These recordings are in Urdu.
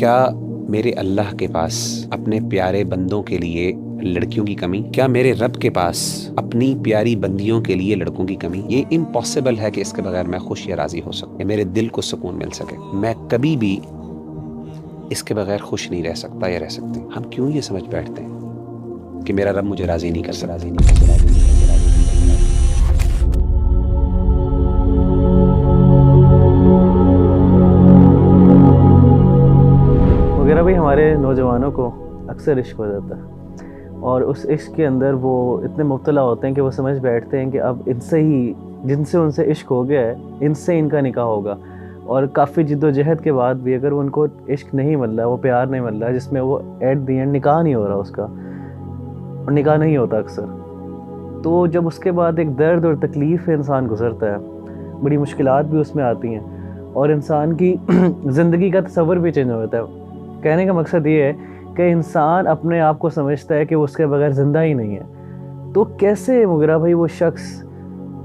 کیا میرے اللہ کے پاس اپنے پیارے بندوں کے لیے لڑکیوں کی کمی؟ کیا میرے رب کے پاس اپنی پیاری بندیوں کے لیے لڑکوں کی کمی؟ یہ امپاسبل ہے کہ اس کے بغیر میں خوش یا راضی ہو سکوں، میرے دل کو سکون مل سکے۔ میں کبھی بھی اس کے بغیر خوش نہیں رہ سکتا یا رہ سکتی۔ ہم کیوں یہ سمجھ بیٹھتے ہیں کہ میرا رب مجھے راضی نہیں کر سکتا؟ وغیرہ بھائی، ہمارے نوجوانوں کو اکثر عشق ہو جاتا ہے اور اس عشق کے اندر وہ اتنے مبتلا ہوتے ہیں کہ وہ سمجھ بیٹھتے ہیں کہ اب ان سے ہی جن سے ان سے عشق ہو گیا ہے ان سے ان کا نکاح ہوگا، اور کافی جد و جہد کے بعد بھی اگر ان کو عشق نہیں مل رہا، وہ پیار نہیں مل رہا، جس میں وہ ایٹ دی اینڈ نکاح نہیں ہو رہا اس کا، اور نکاح نہیں ہوتا اکثر، تو جب اس کے بعد ایک درد اور تکلیف انسان گزرتا ہے، بڑی مشکلات بھی اس میں آتی ہیں اور انسان کی زندگی کا تصور بھی چینج ہو جاتا ہے۔ کہنے کا مقصد یہ ہے کہ انسان اپنے آپ کو سمجھتا ہے کہ وہ اس کے بغیر زندہ ہی نہیں ہے، تو کیسے مغیرہ بھائی وہ شخص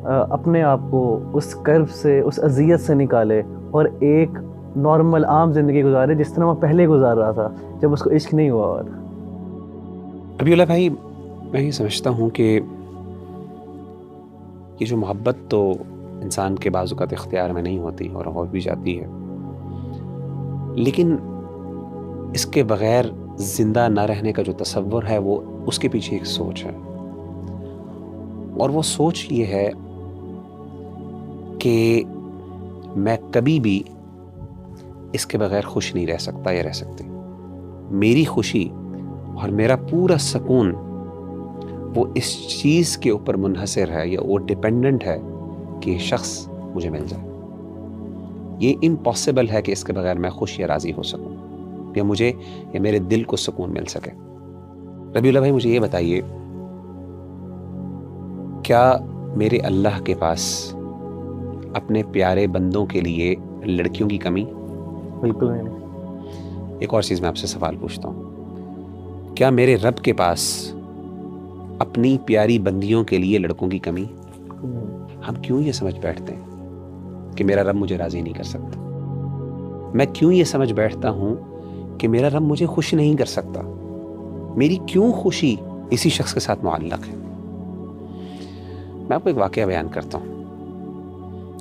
اپنے آپ کو اس کرب سے، اس اذیت سے نکالے اور ایک نارمل عام زندگی گزارے جس طرح وہ پہلے گزار رہا تھا جب اس کو عشق نہیں ہوا ہوا تھا؟ ابھی اللہ بھائی، میں یہ سمجھتا ہوں کہ یہ جو محبت تو انسان کے بعض اوقات اختیار میں نہیں ہوتی اور ہو بھی جاتی ہے، لیکن اس کے بغیر زندہ نہ رہنے کا جو تصور ہے وہ اس کے پیچھے ایک سوچ ہے، اور وہ سوچ یہ ہے کہ میں کبھی بھی اس کے بغیر خوش نہیں رہ سکتا یا رہ سکتی۔ میری خوشی اور میرا پورا سکون وہ اس چیز کے اوپر منحصر ہے یا وہ ڈیپینڈنٹ ہے کہ یہ شخص مجھے مل جائے۔ یہ امپاسبل ہے کہ اس کے بغیر میں خوش یا راضی ہو سکوں، یا مجھے یا میرے دل کو سکون مل سکے۔ ربیع اللہ بھائی، مجھے یہ بتائیے، کیا میرے اللہ کے پاس اپنے پیارے بندوں کے لیے لڑکیوں کی کمی؟ بالکل نہیں۔ ایک اور چیز میں آپ سے سوال پوچھتا ہوں، کیا میرے رب کے پاس اپنی پیاری بندیوں کے لیے لڑکوں کی کمی؟ ہم کیوں یہ سمجھ بیٹھتے ہیں کہ میرا رب مجھے راضی نہیں کر سکتا؟ میں کیوں یہ سمجھ بیٹھتا ہوں کہ میرا رب مجھے خوش نہیں کر سکتا؟ میری کیوں خوشی اسی شخص کے ساتھ معلق ہے؟ میں آپ کو ایک واقعہ بیان کرتا ہوں،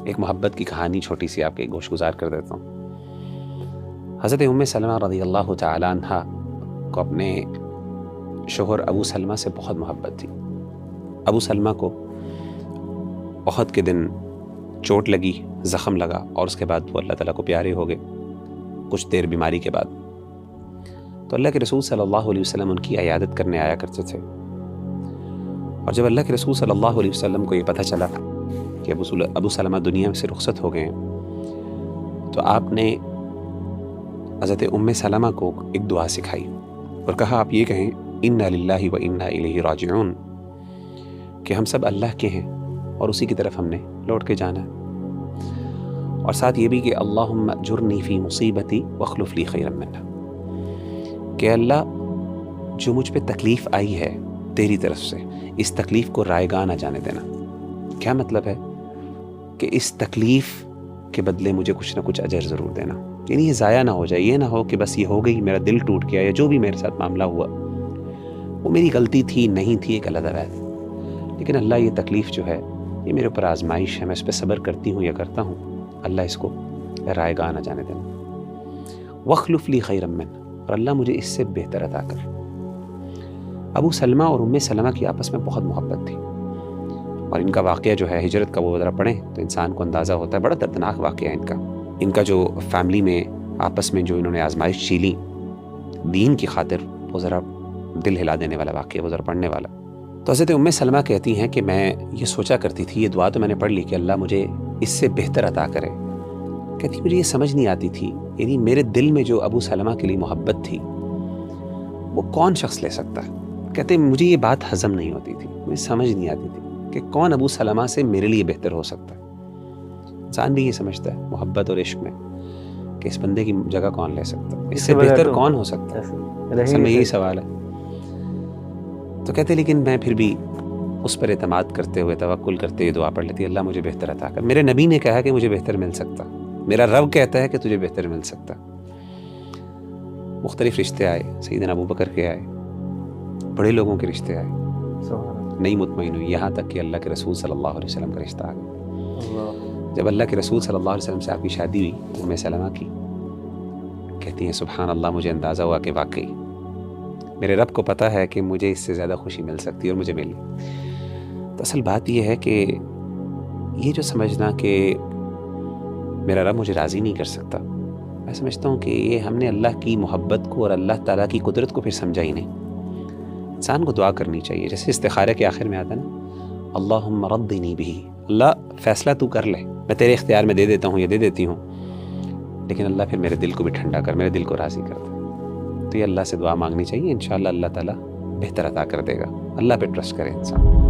ایک محبت کی کہانی چھوٹی سی آپ کے گوش گزار کر دیتا ہوں۔ حضرت ام سلمہ رضی اللہ تعالی عنہ کو اپنے شوہر ابو سلمہ سے بہت محبت تھی۔ ابو سلمہ کو احد کے دن چوٹ لگی، زخم لگا، اور اس کے بعد وہ اللہ تعالیٰ کو پیارے ہو گئے کچھ دیر بیماری کے بعد۔ تو اللہ کے رسول صلی اللہ علیہ وسلم ان کی عیادت کرنے آیا کرتے تھے، اور جب اللہ کے رسول صلی اللہ علیہ وسلم کو یہ پتہ چلا کہ ابو سلمہ دنیا سے رخصت ہو گئے ہیں، تو آپ نے حضرت ام سلمہ کو ایک دعا سکھائی اور کہا، آپ یہ کہیں انا للہ و انا الیہ راجعون، کہ ہم سب اللہ کے ہیں اور اسی کی طرف ہم نے لوٹ کے جانا ہے، اور ساتھ یہ بھی کہ اللہم اجرنی فی مصیبتی واخلف لی خیرا منہا، کہ اللہ جو مجھ پہ تکلیف آئی ہے تیری طرف سے، اس تکلیف کو رائگاں نہ جانے دینا۔ کیا مطلب ہے؟ کہ اس تکلیف کے بدلے مجھے کچھ نہ کچھ اجر ضرور دینا، یعنی یہ ضائع نہ ہو جائے، یہ نہ ہو کہ بس یہ ہو گئی، میرا دل ٹوٹ گیا، یا جو بھی میرے ساتھ معاملہ ہوا وہ میری غلطی تھی، نہیں تھی، ایک علیحدہ بات، لیکن اللہ یہ تکلیف جو ہے یہ میرے اوپر آزمائش ہے، میں اس پہ صبر کرتی ہوں یا کرتا ہوں، اللہ اس کو رائگاں نہ جانے دینا۔ واخلف لی خیرا منہ، اور اللہ مجھے اس سے بہتر عطا کر۔ ابو سلمہ اور ام سلمہ کی آپس میں بہت محبت تھی، اور ان کا واقعہ جو ہے ہجرت کا وہ ذرا پڑھیں تو انسان کو اندازہ ہوتا ہے، بڑا دردناک واقعہ ہے ان کا جو فیملی میں آپس میں جو انہوں نے آزمائش جھیلی دین کی خاطر، وہ ذرا دل ہلا دینے والا واقعہ، وہ ذرا پڑھنے والا۔ تو حضرت ام سلمہ کہتی ہیں کہ میں یہ سوچا کرتی تھی، یہ دعا تو میں نے پڑھ لی کہ اللہ مجھے اس سے بہتر عطا کرے، کہتی مجھے یہ سمجھ نہیں آتی تھی، یعنی میرے دل میں جو ابو سلمہ کے لیے محبت تھی وہ کون شخص لے سکتا ہے؟ کہتے مجھے یہ بات ہضم نہیں ہوتی تھی، مجھے سمجھ نہیں آتی تھی کہ کون ابو سلمہ سے میرے لیے بہتر ہو سکتا ہے۔ انسان بھی یہ سمجھتا ہے محبت اور عشق میں کہ اس بندے کی جگہ کون لے سکتا ہے، اس سے بہتر کون ہو سکتا ہے، اصل میں یہی سوال ہے۔ تو کہتے لیکن میں پھر بھی اس پر اعتماد کرتے ہوئے، توکل کرتے ہوئے دعا پڑھ لیتی، اللہ مجھے بہتر عطا کر۔ میرے نبی نے کہا کہ مجھے بہتر مل سکتا، میرا رب کہتا ہے کہ تجھے بہتر مل سکتا۔ مختلف رشتے آئے، سیدنا ابو بکر کے آئے، بڑے لوگوں کے رشتے آئے، سبحان اللہ، نہیں مطمئن ہوئی، یہاں تک کہ اللہ کے رسول صلی اللہ علیہ وسلم کا رشتہ آ گیا۔ اللہ، جب اللہ کے رسول صلی اللہ علیہ وسلم سے آپ کی شادی ہوئی، ام سلمہ کی، کہتی ہیں سبحان اللہ، مجھے اندازہ ہوا کہ واقعی میرے رب کو پتہ ہے کہ مجھے اس سے زیادہ خوشی مل سکتی ہے اور مجھے ملی۔ تو اصل بات یہ ہے کہ یہ جو سمجھنا کہ میرا رب مجھے راضی نہیں کر سکتا، میں سمجھتا ہوں کہ یہ ہم نے اللہ کی محبت کو اور اللہ تعالیٰ کی قدرت کو پھر سمجھا ہی نہیں۔ انسان کو دعا کرنی چاہیے، جیسے استخارے کے آخر میں آتا ہے نا، اللہم رضنی بہ، اللہ فیصلہ تو کر لے، میں تیرے اختیار میں دے دیتا ہوں یا دے دیتی ہوں، لیکن اللہ پھر میرے دل کو بھی ٹھنڈا کر، میرے دل کو راضی کر دے۔ تو یہ اللہ سے دعا مانگنی چاہیے، انشاءاللہ اللہ تعالیٰ بہتر عطا کر دے گا۔ اللہ پہ ٹرسٹ کرے انسان۔